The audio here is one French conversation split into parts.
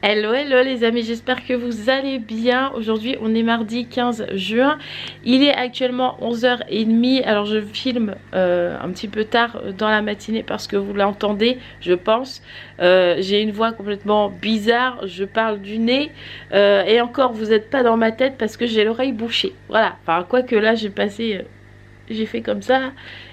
Hello, hello les amis, j'espère que vous allez bien. Aujourd'hui on est mardi 15 juin, il est actuellement 11h30. Alors je filme un petit peu tard dans la matinée parce que vous l'entendez, je pense. J'ai une voix complètement bizarre, je parle du nez et encore vous n'êtes pas dans ma tête parce que j'ai l'oreille bouchée. Voilà, enfin quoique là j'ai passé... j'ai fait comme ça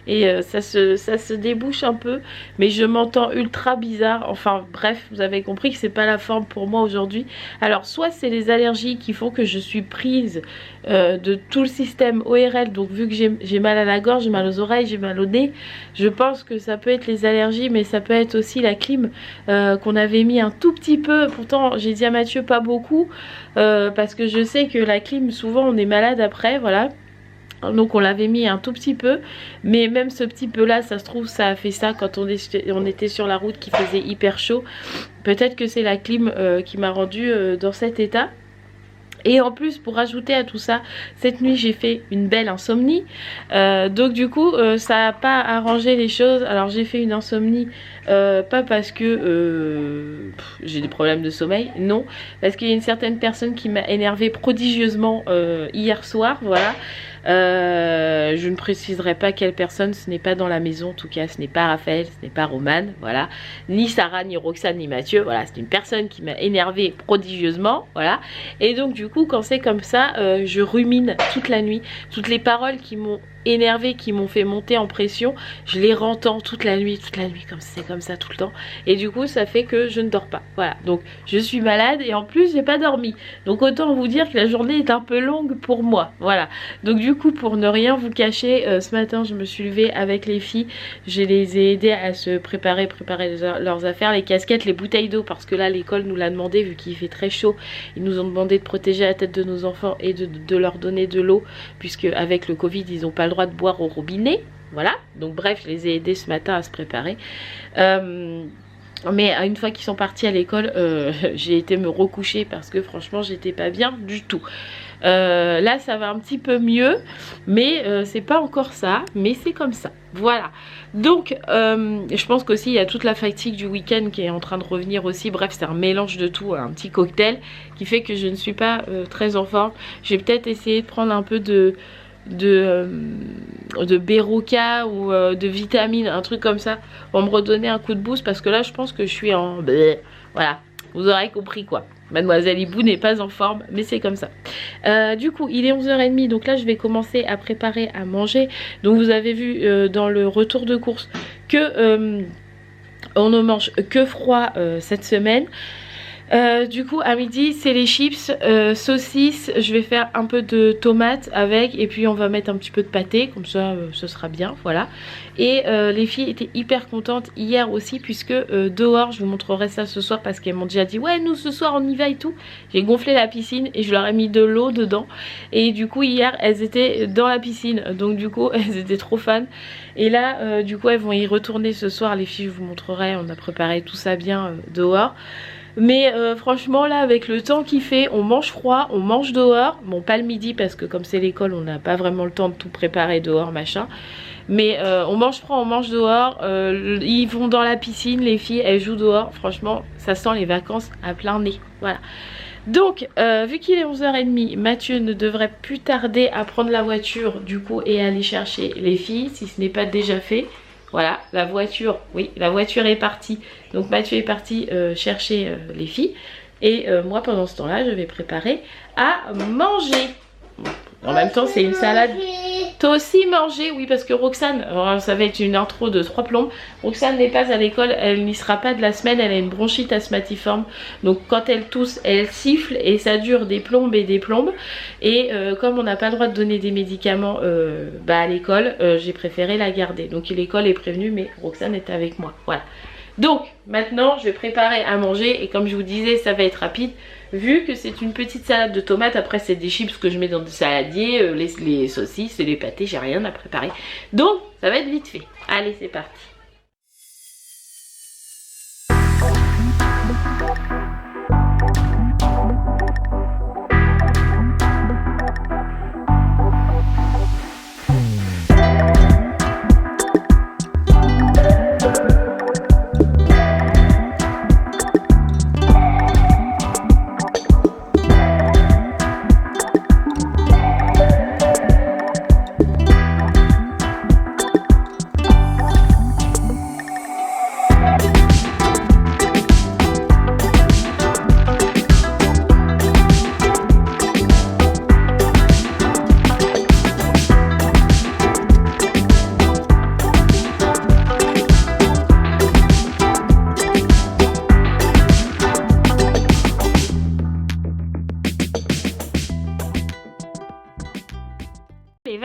et ça se débouche un peu, mais je m'entends ultra bizarre. Enfin bref, vous avez compris que c'est pas la forme pour moi aujourd'hui. Alors soit c'est les allergies qui font que je suis prise de tout le système ORL, donc vu que j'ai mal à la gorge, j'ai mal aux oreilles, j'ai mal au nez, je pense que ça peut être les allergies, mais ça peut être aussi la clim qu'on avait mis un tout petit peu. Pourtant j'ai dit à Mathieu pas beaucoup parce que je sais que la clim souvent on est malade après, voilà. Donc on l'avait mis un tout petit peu, mais même ce petit peu là, ça se trouve ça a fait ça quand on était sur la route qui faisait hyper chaud. Peut-être que c'est la clim qui m'a rendu dans cet état. Et en plus, pour rajouter à tout ça, cette nuit j'ai fait une belle insomnie, donc du coup ça n'a pas arrangé les choses. Alors j'ai fait une insomnie pas parce que j'ai des problèmes de sommeil, non, parce qu'il y a une certaine personne qui m'a énervé prodigieusement hier soir, voilà. Je ne préciserai pas quelle personne, ce n'est pas dans la maison, en tout cas ce n'est pas Raphaël, ce n'est pas Romane, voilà, ni Sarah, ni Roxane, ni Mathieu, voilà, c'est une personne qui m'a énervé prodigieusement, voilà. Et donc du coup quand c'est comme ça, je rumine toute la nuit, toutes les paroles qui m'ont énervé, qui m'ont fait monter en pression, je les rentends toute la nuit, comme c'est comme ça tout le temps, et du coup ça fait que je ne dors pas, voilà. Donc je suis malade et en plus j'ai pas dormi, donc autant vous dire que la journée est un peu longue pour moi, voilà. Donc du coup pour ne rien vous cacher, ce matin je me suis levée avec les filles, je les ai aidées à se préparer leurs affaires, les casquettes, les bouteilles d'eau, parce que là l'école nous l'a demandé vu qu'il fait très chaud, ils nous ont demandé de protéger la tête de nos enfants et de leur donner de l'eau, puisque avec le Covid ils n'ont pas le droit de boire au robinet, voilà. Donc bref, je les ai aidés ce matin à se préparer. Mais une fois qu'ils sont partis à l'école, j'ai été me recoucher parce que franchement j'étais pas bien du tout. Là ça va un petit peu mieux, mais c'est pas encore ça, mais c'est comme ça, voilà. Donc je pense qu'aussi il y a toute la fatigue du week-end qui est en train de revenir aussi. Bref, c'est un mélange de tout, un petit cocktail qui fait que je ne suis pas très en forme. Je vais peut-être essayer de prendre un peu de Beroca ou de vitamines, un truc comme ça, pour me redonner un coup de boost, parce que là je pense que je suis en... Voilà, vous aurez compris quoi. Mademoiselle Hibou n'est pas en forme, mais c'est comme ça. Du coup, il est 11h30, donc là je vais commencer à préparer à manger. Donc vous avez vu dans le retour de course que on ne mange que froid cette semaine. Du coup à midi c'est les chips, saucisses, je vais faire un peu de tomates avec, et puis on va mettre un petit peu de pâté, comme ça ce sera bien, voilà. Et les filles étaient hyper contentes hier aussi, puisque dehors, je vous montrerai ça ce soir parce qu'elles m'ont déjà dit ouais nous ce soir on y va et tout. J'ai gonflé la piscine et je leur ai mis de l'eau dedans, et du coup hier elles étaient dans la piscine, donc du coup elles étaient trop fans. Et là du coup elles vont y retourner ce soir, les filles, je vous montrerai, on a préparé tout ça bien dehors. Mais franchement là avec le temps qu'il fait, on mange froid, on mange dehors. Bon pas le midi parce que comme c'est l'école on n'a pas vraiment le temps de tout préparer dehors machin. Mais on mange froid, on mange dehors, ils vont dans la piscine, les filles elles jouent dehors. Franchement ça sent les vacances à plein nez, voilà. Donc vu qu'il est 11h30, Mathieu ne devrait plus tarder à prendre la voiture du coup et aller chercher les filles si ce n'est pas déjà fait. Voilà, la voiture, oui, la voiture est partie. Donc Mathieu est parti chercher les filles. Et moi, pendant ce temps-là, je vais préparer à manger. En même temps, c'est une salade. Toi aussi manger, oui, parce que Roxane, alors, ça va être une intro de 3 plombes. Roxane n'est pas à l'école, elle n'y sera pas de la semaine, elle a une bronchite asthmatiforme. Donc quand elle tousse, elle siffle et ça dure des plombes et des plombes. Et comme on n'a pas le droit de donner des médicaments à l'école, j'ai préféré la garder. Donc l'école est prévenue, mais Roxane est avec moi, voilà. Donc maintenant je vais préparer à manger, et comme je vous disais ça va être rapide vu que c'est une petite salade de tomates. Après c'est des chips que je mets dans des saladiers, les saucisses et les pâtés, j'ai rien à préparer, donc ça va être vite fait. Allez c'est parti.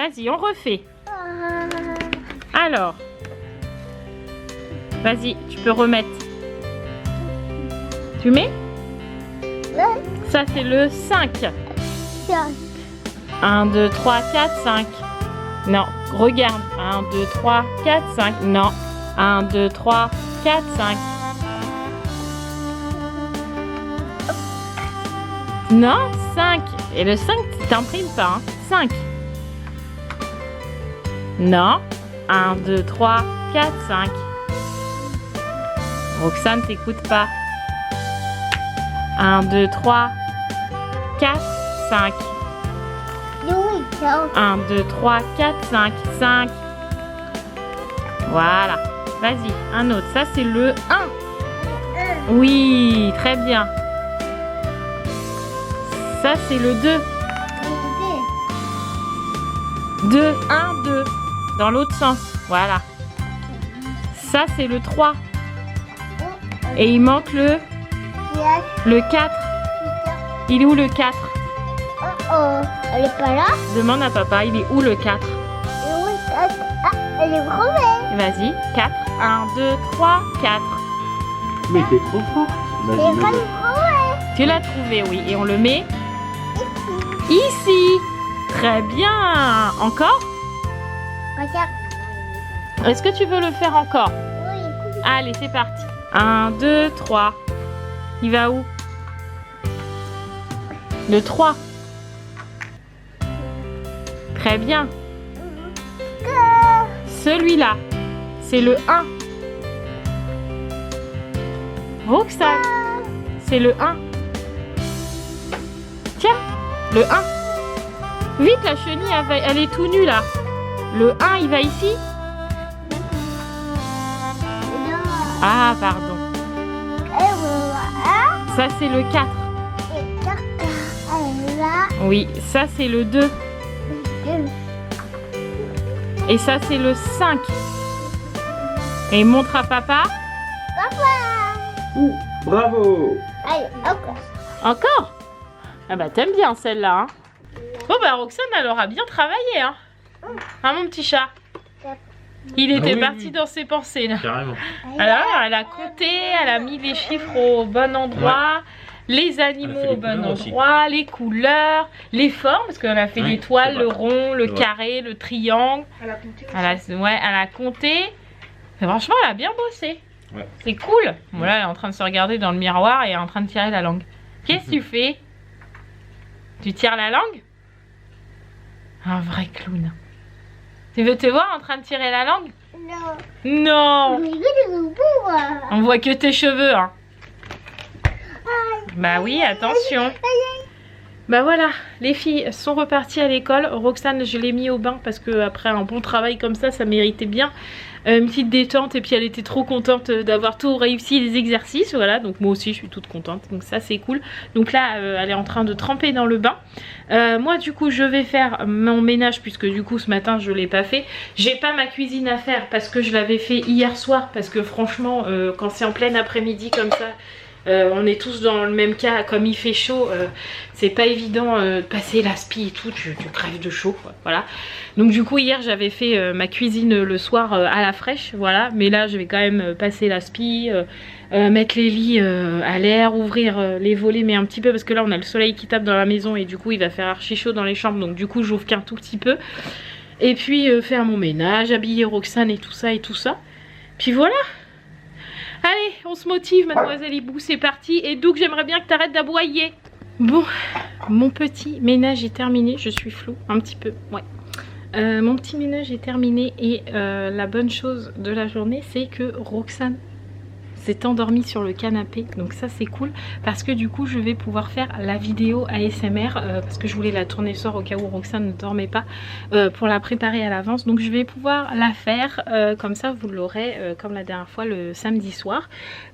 vas-y, on refait. Alors, vas-y, tu peux remettre. Tu mets? Ça, c'est le 5. 1, 2, 3, 4, 5. Non, regarde. 1, 2, 3, 4, 5. Non. 1, 2, 3, 4, 5. Non, 5. Et le 5, tu t'imprimes pas. Hein. 5. Non. 1, 2, 3, 4, 5. Roxane, t'écoutes pas. 1, 2, 3, 4, 5. 1, 2, 3, 4, 5. 5. Voilà. Vas-y, un autre. Ça, c'est le 1. Oui, très bien. Ça, c'est le 2. 2, 1, 2. Dans l'autre sens. Voilà. Ça, c'est le 3. Et il manque le 4. Il est où le 4? Elle est pas là? Demande à papa, il est où le 4? Elle est crevée. Vas-y, 4. 1, 2, 3, 4. Mais t'es trop forte. Elle est pas crevée. Tu l'as trouvé, oui. Et on le met ici. Très bien. Encore? Regarde. Est-ce que tu veux le faire encore? Oui. Allez, c'est parti. 1, 2, 3. Il va où? Le 3. Très bien. Celui-là, c'est le 1. Roxane, c'est le 1. Tiens, le 1. Vite, la chenille, elle est tout nue là. Le 1, il va ici? Ah, pardon. Ça, c'est le 4. Oui, ça, c'est le 2. Et ça, c'est le 5. Et montre à papa. Ouh, bravo. Allez, encore. Encore? Ah bah, t'aimes bien celle-là. Hein. Bon bah, Roxane, elle aura bien travaillé. Hein, hein mon petit chat? Il était parti dans ses pensées là. Carrément. Alors, elle a compté, elle a mis les chiffres au bon endroit, les animaux au bon endroit, les couleurs, les formes, parce qu'on a fait l'étoile, le rond, le carré, le triangle. Elle a compté. Elle a compté. Et franchement, elle a bien bossé. Ouais. C'est cool. Bon, là, elle est en train de se regarder dans le miroir et elle est en train de tirer la langue. Qu'est-ce que tu fais? Tu tires la langue? Un vrai clown. Tu veux te voir en train de tirer la langue? Non. Non. On voit que tes cheveux. Hein. Bah oui, attention. Bah voilà, les filles sont reparties à l'école. Roxane, je l'ai mis au bain parce que après un bon travail comme ça méritait bien une petite détente. Et puis elle était trop contente d'avoir tout réussi les exercices. Voilà, donc moi aussi je suis toute contente. Donc ça c'est cool. Donc là, elle est en train de tremper dans le bain. Moi du coup je vais faire mon ménage puisque du coup ce matin je l'ai pas fait. J'ai pas ma cuisine à faire parce que je l'avais fait hier soir. Parce que franchement quand c'est en plein après-midi comme ça, on est tous dans le même cas, comme il fait chaud, c'est pas évident de passer l'aspi et tout, tu crèves de chaud quoi, voilà. Donc du coup hier j'avais fait ma cuisine le soir à la fraîche, voilà, mais là je vais quand même passer l'aspi, mettre les lits à l'air, ouvrir les volets mais un petit peu parce que là on a le soleil qui tape dans la maison et du coup il va faire archi chaud dans les chambres, donc du coup j'ouvre qu'un tout petit peu. Et puis faire mon ménage, habiller Roxane et tout ça, puis voilà. Allez, on se motive, mademoiselle Hibou, c'est parti. Et Doug, j'aimerais bien que tu arrêtes d'aboyer. Bon, mon petit ménage est terminé. Je suis floue, un petit peu, ouais. Mon petit ménage est terminé et la bonne chose de la journée, c'est que Roxane s'est endormie sur le canapé. Donc ça, c'est cool parce que du coup, je vais pouvoir faire la vidéo ASMR parce que je voulais la tourner ce soir au cas où Roxane ne dormait pas pour la préparer à l'avance. Donc je vais pouvoir la faire comme ça, vous l'aurez comme la dernière fois le samedi soir.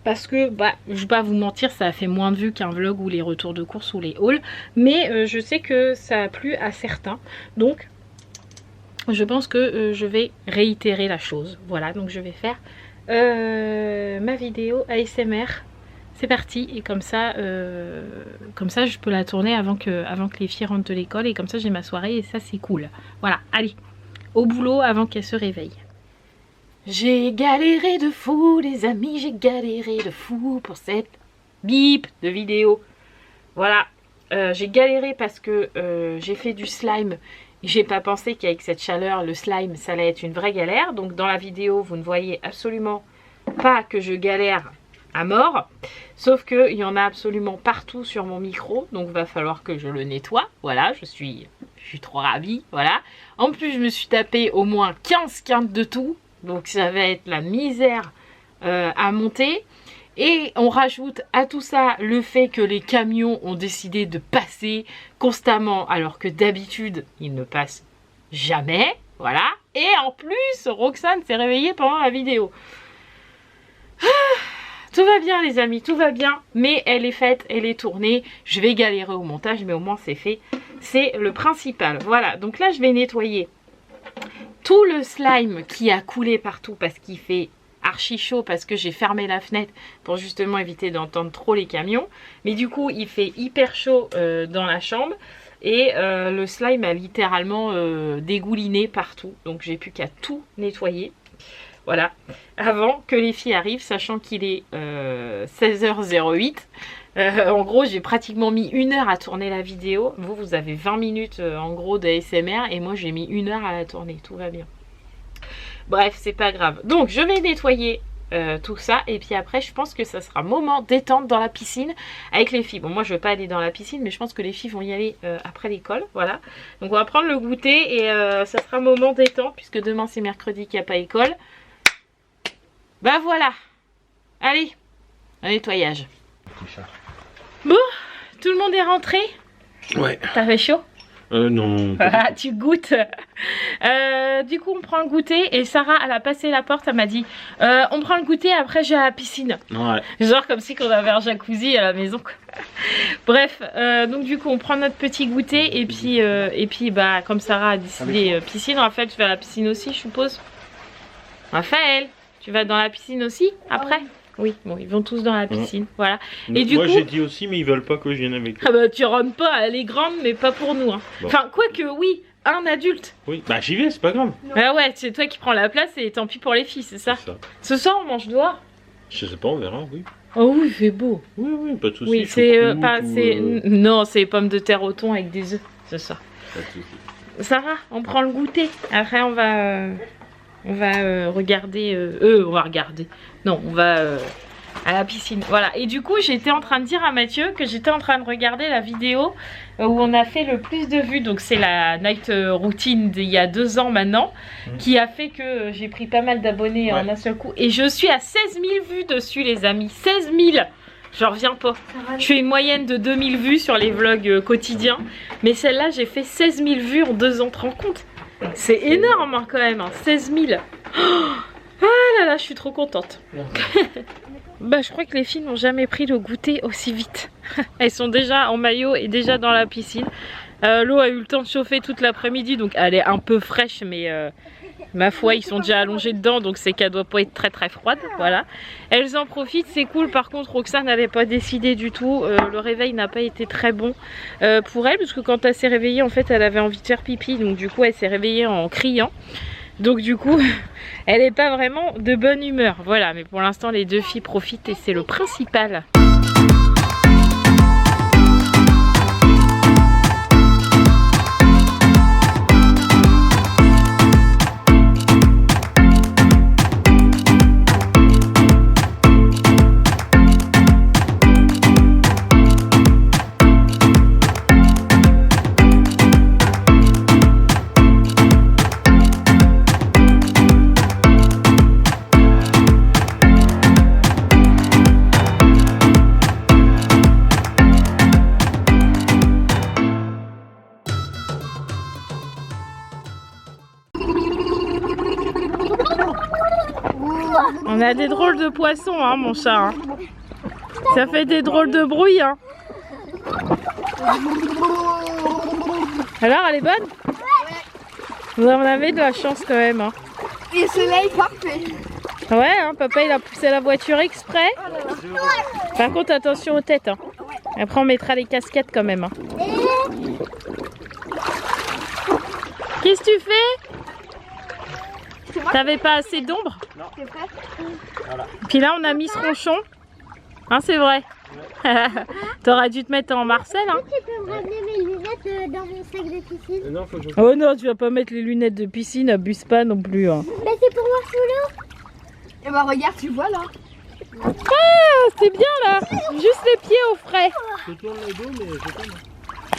Parce que, bah, je vais pas vous mentir, ça a fait moins de vues qu'un vlog ou les retours de course ou les hauls. Mais je sais que ça a plu à certains. Donc, je pense que je vais réitérer la chose. Voilà, donc je vais faire ma vidéo ASMR c'est parti. Et comme ça je peux la tourner avant que les filles rentrent de l'école. Et comme ça j'ai ma soirée et ça c'est cool. Voilà, allez, au boulot avant qu'elles se réveillent. J'ai galéré de fou les amis, j'ai galéré de fou pour cette bip de vidéo. Voilà, j'ai galéré parce que j'ai fait du slime. J'ai pas pensé qu'avec cette chaleur, le slime, ça allait être une vraie galère. Donc dans la vidéo, vous ne voyez absolument pas que je galère à mort. Sauf qu'il y en a absolument partout sur mon micro. Donc il va falloir que je le nettoie. Voilà, je suis trop ravie. Voilà. En plus, je me suis tapé au moins 15 quintes de tout. Donc ça va être la misère à monter. Et on rajoute à tout ça le fait que les camions ont décidé de passer constamment alors que d'habitude ils ne passent jamais. Voilà. Et en plus, Roxane s'est réveillée pendant la vidéo. Tout va bien les amis, tout va bien. Mais elle est faite, elle est tournée. Je vais galérer au montage mais au moins c'est fait. C'est le principal. Voilà, donc là je vais nettoyer tout le slime qui a coulé partout parce qu'il fait archi chaud parce que j'ai fermé la fenêtre pour justement éviter d'entendre trop les camions. Mais du coup, il fait hyper chaud dans la chambre et le slime a littéralement dégouliné partout. Donc, j'ai plus qu'à tout nettoyer. Voilà. Avant que les filles arrivent, sachant qu'il est 16h08. En gros, j'ai pratiquement mis 1 heure à tourner la vidéo. Vous avez 20 minutes en gros d'ASMR et moi, j'ai mis 1 heure à la tourner. Tout va bien. Bref, c'est pas grave. Donc, je vais nettoyer tout ça. Et puis après, je pense que ça sera moment détente dans la piscine avec les filles. Bon, moi, je vais pas aller dans la piscine, mais je pense que les filles vont y aller après l'école. Voilà. Donc, on va prendre le goûter et ça sera moment détente puisque demain, c'est mercredi qu'il n'y a pas école. Bah, voilà. Allez, un nettoyage. Bon, tout le monde est rentré? Ouais. T'as fait chaud? Non. Ah, tu goûtes. Du coup, on prend le goûter et Sarah, elle a passé la porte, elle m'a dit on prend le goûter, après j'ai la piscine. Ouais. Genre comme si on avait un jacuzzi à la maison. Bref, donc du coup, on prend notre petit goûter et puis bah, comme Sarah a décidé piscine, Raphaël, tu vas à la piscine aussi, je suppose. Raphaël, tu vas dans la piscine aussi après? Oui, bon, ils vont tous dans la piscine, voilà. Et du moi coup, j'ai dit aussi, mais ils veulent pas que je vienne avec eux. Ah bah tu rentres pas, elle est grande, mais pas pour nous. Hein. Bon. Enfin, quoique, oui, un adulte. Oui, bah j'y vais, c'est pas grave. Ah ouais, c'est toi qui prends la place et tant pis pour les filles, c'est ça? C'est ça. Ce soir, on mange dehors? Je sais pas, on verra, oui. Oh oui, il fait beau. Oui, oui, pas de soucis. Oui, c'est pas... Non, c'est pommes de terre au thon avec des œufs, c'est ça. Pas de soucis. Sarah, on prend le goûter. Après, on va regarder... on va regarder. Non, on va... à la piscine, voilà. Et du coup, j'étais en train de dire à Mathieu que j'étais en train de regarder la vidéo où on a fait le plus de vues. Donc c'est la night routine d'il y a 2 ans maintenant, qui a fait que j'ai pris pas mal d'abonnés en un seul coup. Et je suis à 16 000 vues dessus les amis, 16 000. J'en reviens pas. Je fais une moyenne de 2000 vues sur les vlogs quotidiens. Mais celle-là, j'ai fait 16 000 vues en 2 ans, tu te rends compte? C'est énorme hein, quand même, hein, 16 000. Oh, ah là là, je suis trop contente. Bah je crois que les filles n'ont jamais pris le goûter aussi vite. Elles sont déjà en maillot et déjà dans la piscine. L'eau a eu le temps de chauffer toute l'après-midi, donc elle est un peu fraîche, mais ma foi ils sont déjà allongés dedans, donc c'est qu'elle doit pas être très très froide. Voilà. Elles en profitent, c'est cool. Par contre Roxane n'avait pas décidé du tout. Le réveil n'a pas été très bon pour elle, parce que quand elle s'est réveillée en fait elle avait envie de faire pipi, donc du coup elle s'est réveillée en criant. Donc du coup, elle n'est pas vraiment de bonne humeur. Voilà, mais pour l'instant, les 2 filles profitent et c'est le principal. On a des drôles de poissons, hein, mon chat. Hein. Ça fait des drôles de bruit. Hein. Alors, elle est bonne? Ouais. Vous en avez de la chance quand même. Hein. Et le soleil parfait. Ouais, hein, papa il a poussé la voiture exprès. Par contre, attention aux têtes. Hein. Après, on mettra les casquettes quand même. Hein. Qu'est-ce que tu fais? T'avais pas assez d'ombre? Non. Voilà. Puis là, on a mis ce ronchon. Hein, c'est vrai. T'aurais dû te mettre en Marcel. Hein. Tu peux me ramener mes lunettes dans mon sac de piscine? Non, faut que je... Oh non, tu vas pas mettre les lunettes de piscine, abuse pas non plus. Hein. Bah c'est pour voir sous l'eau. Et bah regarde, tu vois là. Ah, c'est bien là. Juste les pieds au frais. Je tourne le dos, mais je tourne.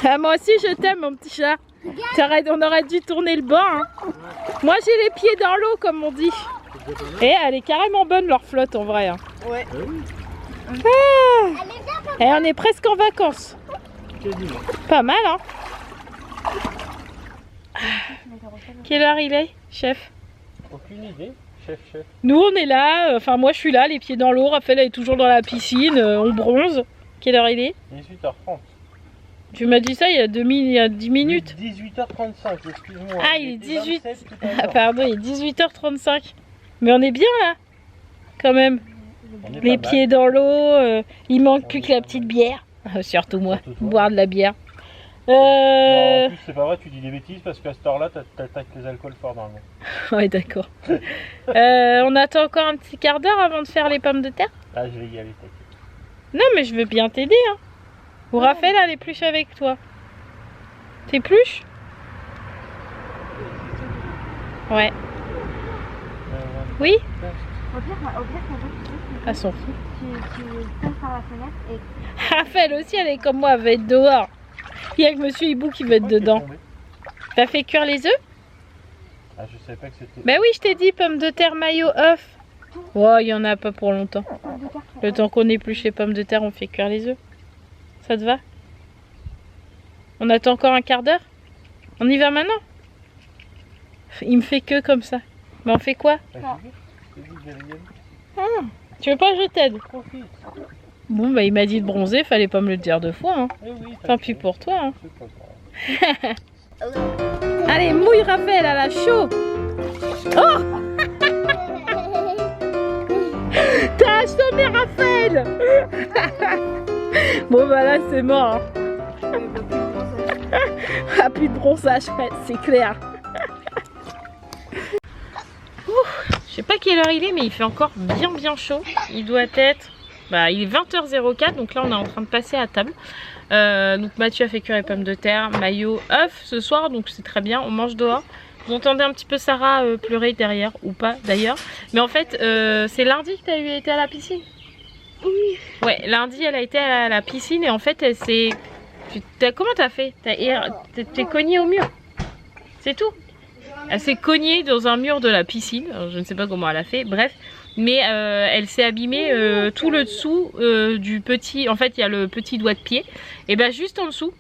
Ah, moi aussi, je t'aime, mon petit chat. On aurait dû tourner le banc. Hein. Moi, j'ai les pieds dans l'eau, comme on dit. Et elle est carrément bonne, leur flotte, en vrai. Hein. Ouais. Ah. Et on est presque en vacances. Pas mal, hein. Quelle heure il est, chef? Aucune idée, chef. Nous, on est là. Enfin, moi, je suis là, les pieds dans l'eau. Raphaël, elle est toujours dans la piscine. On bronze. Quelle heure il est? 18h30. Tu m'as dit ça il y a 10 minutes. 18h35, excuse-moi. Ah, il est 18. Ah, pardon, il est 18h35. Mais on est bien là, quand même. Les pieds dans l'eau. Il manque plus que la petite bière. Surtout moi, boire de la bière. Non, en plus, c'est pas vrai, tu dis des bêtises parce qu'à cette heure-là, t'attaques les alcools forts dans le monde. Ouais, d'accord. On attend encore un petit quart d'heure avant de faire les pommes de terre. Ah, je vais y aller, t'inquiète. Non, mais je veux bien t'aider. Hein. Ou Raphaël a l'épluche avec toi. T'épluches? Ouais. Oui? Au pire, À son fou. tu passes par la fenêtre et... Raphaël aussi, elle est comme moi, elle va être dehors. Il y a que Monsieur Hibou qui va être dedans. T'as fait cuire les œufs? Ah, je savais pas que c'était... Bah oui, je t'ai dit, pommes de terre, maillot, œuf. Oh, il y en a pas pour longtemps. Le temps qu'on épluche les pommes de terre, on fait cuire les œufs. Ça te va? On attend encore un quart d'heure? On y va maintenant? Il me fait que comme ça. Mais on fait quoi? Tu veux pas que je t'aide? Bon, bah il m'a dit de bronzer, fallait pas me le dire deux fois. Hein. Tant pis pour toi. Hein. Allez, mouille Raphaël, elle a chaud. Oh! T'as assommé Raphaël. Bon bah là c'est mort. Hein. Ah, plus de bronzage, ouais, c'est clair. Je sais pas quelle heure il est, mais il fait encore bien chaud. Il doit être... Bah, il est 20h04, donc là on est en train de passer à table. Donc Mathieu a fait cuire les pommes de terre, maillot, œuf ce soir, donc c'est très bien, on mange dehors. Vous entendez un petit peu Sarah pleurer derrière, ou pas d'ailleurs. Mais en fait, c'est lundi que tu as été à la piscine? Oui. Ouais, lundi elle a été à la piscine et en fait elle s'est... Comment t'as fait? T'es cognée au mur. C'est tout. Elle s'est cognée dans un mur de la piscine. Alors, je ne sais pas comment elle a fait, bref. Mais elle s'est abîmée tout le dessous du petit... En fait, il y a le petit doigt de pied. Et bien, juste en dessous,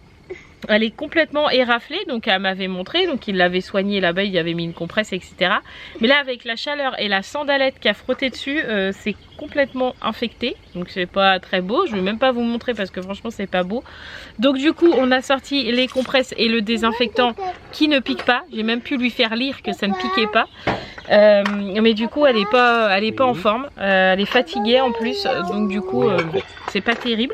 elle est complètement éraflée. Donc, elle m'avait montré. Donc, il l'avait soignée là-bas. Il y avait mis une compresse, etc. Mais là, avec la chaleur et la sandalette qui a frotté dessus, c'est complètement infecté. Donc, c'est pas très beau. Je vais même pas vous montrer parce que franchement, c'est pas beau. Donc, du coup, on a sorti les compresses et le désinfectant qui ne pique pas. J'ai même pu lui faire lire que ça ne piquait pas. Mais du coup elle est pas en forme, elle est fatiguée en plus, donc du coup c'est pas terrible.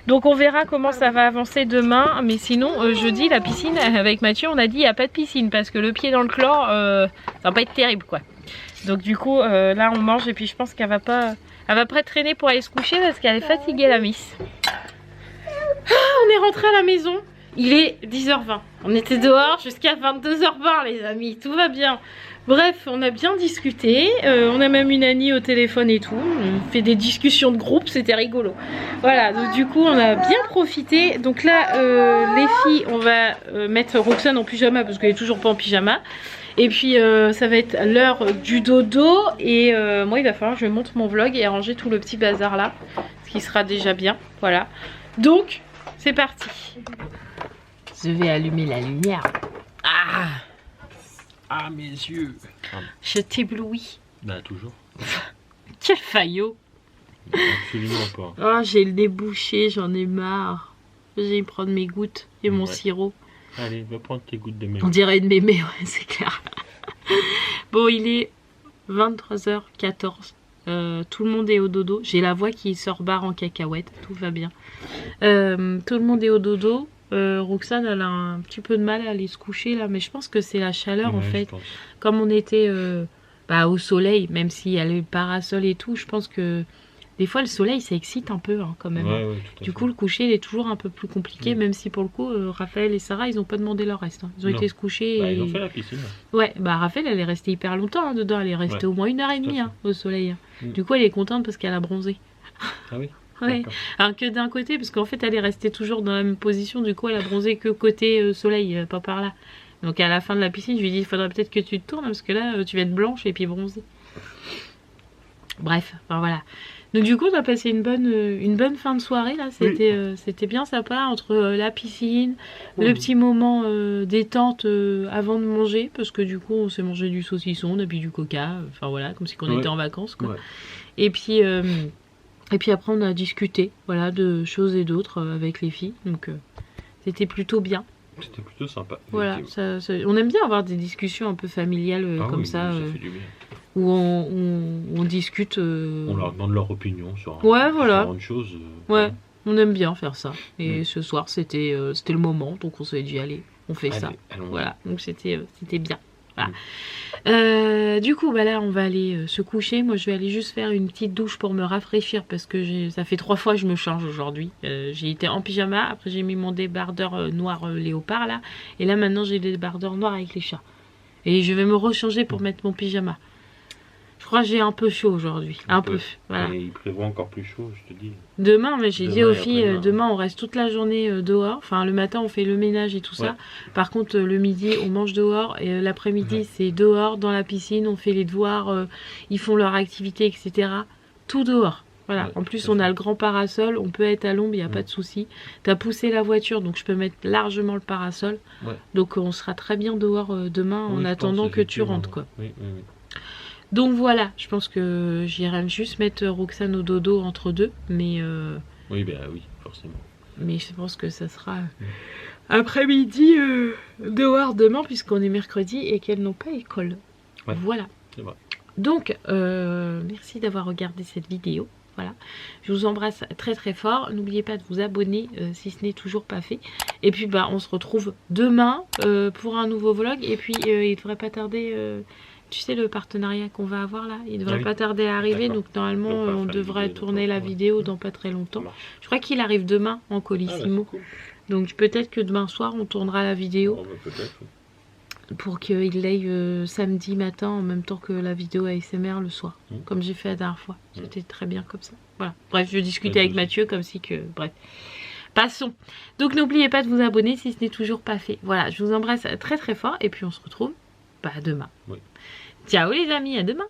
Donc on verra comment ça va avancer demain, mais sinon jeudi la piscine avec Mathieu on a dit il n'y a pas de piscine parce que le pied dans le chlore ça va pas être terrible quoi. Donc du coup là on mange et puis je pense qu'elle va pas traîner pour aller se coucher parce qu'elle est fatiguée la miss. Ah, on est rentré à la maison, il est 10h20, on était dehors jusqu'à 22h20 les amis, tout va bien. Bref, on a bien discuté, on a même une Annie au téléphone et tout, on fait des discussions de groupe, c'était rigolo. Voilà, donc du coup on a bien profité. Donc là, les filles, on va mettre Roxane en pyjama parce qu'elle est toujours pas en pyjama. Et puis ça va être l'heure du dodo et moi il va falloir que je monte mon vlog et arranger tout le petit bazar là, ce qui sera déjà bien, voilà. Donc, c'est parti. Je vais allumer la lumière. Ah, mes yeux. Je t'éblouis. Bah, toujours. Quel faillot. Absolument pas. Oh, j'ai le nez bouché, j'en ai marre. Je vais prendre mes gouttes et mon sirop. Allez, va prendre tes gouttes de mémé. On dirait une mémé, ouais, c'est clair. Bon, il est 23h14. Tout le monde est au dodo. J'ai la voix qui sort barre en cacahuète. Tout va bien. Tout le monde est au dodo. Roxane, elle a un petit peu de mal à aller se coucher là. Mais je pense que c'est la chaleur en fait. Comme on était au soleil, même s'il y a le parasol et tout, je pense que des fois le soleil ça excite un peu hein, quand même. Ouais, du coup le coucher il est toujours un peu plus compliqué, même si pour le coup Raphaël et Sarah ils n'ont pas demandé leur reste. Hein. Ils ont été se coucher. Ils ont fait la piscine. Ouais, Raphaël elle est restée hyper longtemps hein, dedans, elle est restée au moins 1h30 hein, au soleil. Du coup elle est contente parce qu'elle a bronzé. Ah oui. Ouais. Alors que d'un côté, parce qu'en fait elle est restée toujours dans la même position, du coup elle a bronzé que côté soleil, pas par là. Donc à la fin de la piscine je lui dis il faudrait peut-être que tu te tournes parce que là tu vas être blanche et puis bronzée. Bref, enfin voilà. Donc du coup on a passé une bonne fin de soirée là, c'était bien sympa entre la piscine, le petit moment détente avant de manger, parce que du coup on s'est mangé du saucisson, on a bu du coca, enfin voilà, comme si on était en vacances quoi. Et puis après on a discuté, voilà, de choses et d'autres avec les filles, donc c'était plutôt bien. C'était plutôt sympa. Voilà, on aime bien avoir des discussions un peu familiales comme ça. Ça fait du bien. Où on discute. On leur demande leur opinion sur différentes choses. Ouais, on aime bien faire ça. Et ce soir, c'était le moment, donc on s'est dit, allez, on fait ça. Voilà, donc c'était bien. Voilà. Du coup, là, on va aller se coucher. Moi, je vais aller juste faire une petite douche pour me rafraîchir parce que ça fait 3 fois que je me change aujourd'hui. J'ai été en pyjama, après j'ai mis mon débardeur noir léopard là. Et là, maintenant, j'ai le débardeur noir avec les chats. Et je vais me rechanger pour mettre mon pyjama. Je crois que j'ai un peu chaud aujourd'hui. Un peu. Voilà. Et il prévoit encore plus chaud, je te dis. Demain, mais j'ai dit aux filles, demain on reste toute la journée dehors. Enfin, le matin on fait le ménage et tout ça. Par contre, le midi on mange dehors et l'après-midi c'est dehors, dans la piscine, on fait les devoirs, ils font leur activité, etc. Tout dehors. Voilà. En plus, on a le grand parasol, on peut être à l'ombre, il n'y a pas de souci. Tu as poussé la voiture, donc je peux mettre largement le parasol. Donc on sera très bien dehors demain en attendant que tu rentres, quoi. Donc voilà, je pense que j'irai juste mettre Roxane au dodo entre deux, mais oui, forcément. Mais je pense que ça sera après-midi dehors demain, puisqu'on est mercredi et qu'elles n'ont pas école. Voilà. C'est vrai. Donc, merci d'avoir regardé cette vidéo. Voilà, je vous embrasse très très fort. N'oubliez pas de vous abonner si ce n'est toujours pas fait. Et puis on se retrouve demain pour un nouveau vlog. Et puis il devrait pas tarder, tu sais le partenariat qu'on va avoir là, il devrait pas tarder à arriver. Donc normalement on devrait tourner la vidéo dans pas très longtemps. Je crois qu'il arrive demain en Colissimo. Cool. Donc peut-être que demain soir on tournera la vidéo. Peut-être. Pour qu'il aille samedi matin en même temps que la vidéo ASMR le soir, comme j'ai fait la dernière fois. C'était très bien comme ça. Voilà. Bref, je discutais avec Mathieu comme si que... Bref. Passons. Donc n'oubliez pas de vous abonner si ce n'est toujours pas fait. Voilà, je vous embrasse très très fort et puis on se retrouve demain. Ciao les amis, à demain.